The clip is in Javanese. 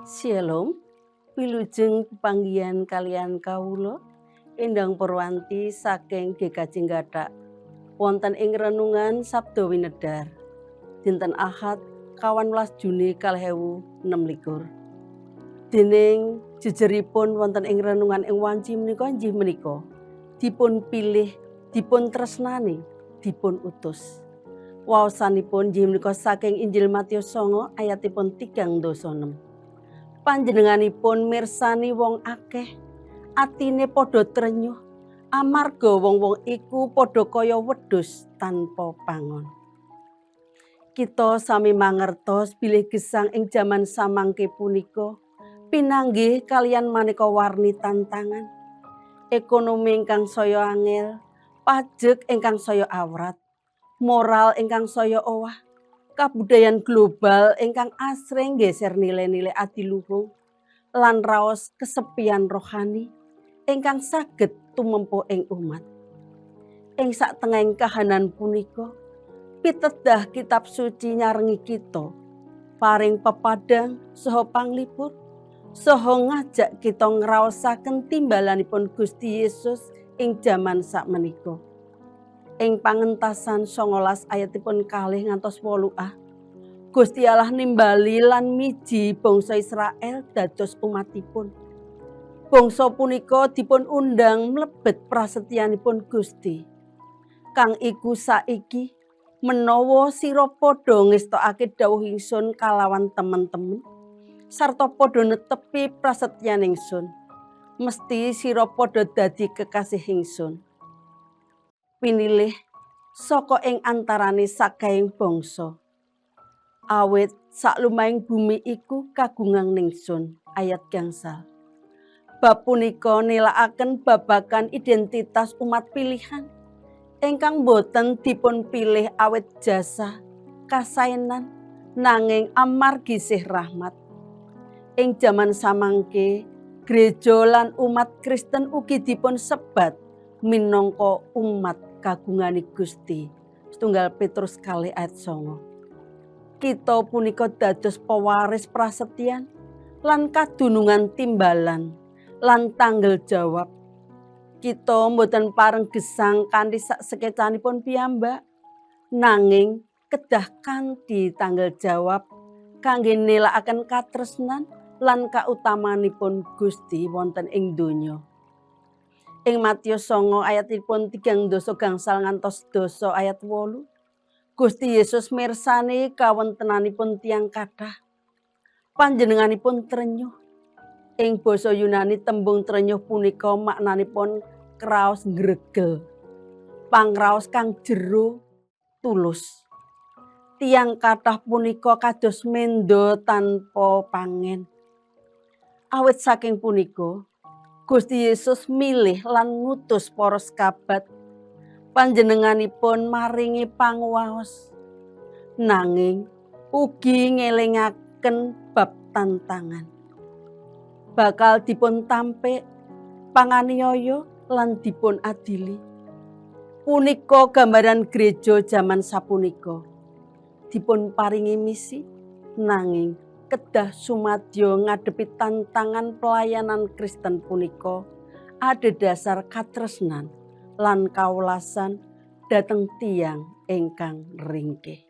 Shalom, wilujeng pepanggihan kalian kawula Endang Purwanti saking GKJ Gathak wonten ing renungan Sabda Winedhar dinten Ahad 18 Juni 2026. Dening jejeripun wonten ing renungan ing wanci menika inggih menika dipun pilih, dipun tresnani, dipun utus. Waosanipun inggih menika saking Injil Matius 9 ayatipun 36. Panjenenganipun mirsani wong akeh, atine padha trenyuh, amarga wong-wong iku padha kaya wedhus tanpa pangon. Kita sami mangertos bilih gesang ing jaman samangke punika pinanggih kalian maneka warni tantangan, ekonomi ingkang saya angel, pajek ingkang saya awrat, moral ingkang saya owah, kabudayan global ingkang asring nggeser nilai-nilai adiluhung lan raos kesepian rohani ingkang saged tumempuh ing umat. Ing satengahing kahanan punika pitedah kitab suci nyarengi kita paring pepadang saha panglipur saha ngajak kita ngraosaken timbalanipun Gusti Yesus ing jaman sakmenika. Ing pangentasan 19 ayatipun 2 ngantos 8a, Gusti Allah nimbali lan miji bangsa Israel dados umatipun. Bangsa punika dipun undang mlebet prasetyanipun Gusti. Kang iku saiki menawa sira padha ngestokake dawuh ingsun kalawan temen-temen sarta padha netepi prasetyan ingsun, mesti sira padha dadi kekasih ingsun. Pinilih saka ing antarane sakehing bangsa. Awit saklumahing bumi iku kagungan ningsun. Ayat gangsal. Bab punika nilakaken babagan identitas umat pilihan ingkang boten dipun pilih awit jasa, kasaenan, nanging amargi sih rahmat. Ing jaman samangke, gereja lan umat Kristen ugi dipun sebat minangka umat kagungane Gusti. Setunggal Petrus 2 ayat 9. Kita punika dados pewaris prasetyan lan kadunungan timbalan lan tanggal jawab. Kita mboten pareng gesang kanthi sakecanipun piyambak, nanging kedah kanthi tanggal jawab kangge nélakaken katresnan lan kautamanipun Gusti wonten ing donya. Ing Matius 9 ayatipun 3 gangsal ngantos 10 ayat 8, Gusti Yesus mirsani kawontenanipun tiyang kathah. Panjenenganipun trenyuh. Ing basa Yunani tembung trenyuh punika maknanipun kraos ngregel. Pangraos kang jero tulus. Tiyang kathah punika kados menda tanpa pangen. Awit saking punika Gusti Yesus milih lan ngutus para sekabat. Panjenenganipun maringi panguwaos, nanging ugi ngelingaken bab tantangan. Bakal dipun tampik, panganiaya lan dipun adili. Punika gambaran gereja jaman sapunika. Dipun paringi misi, nanging kedah sumadyo ngadepi tantangan pelayanan Kristen punika adhedhasar katresnan lan kawelasan dhateng tiyang ingkang ringkih.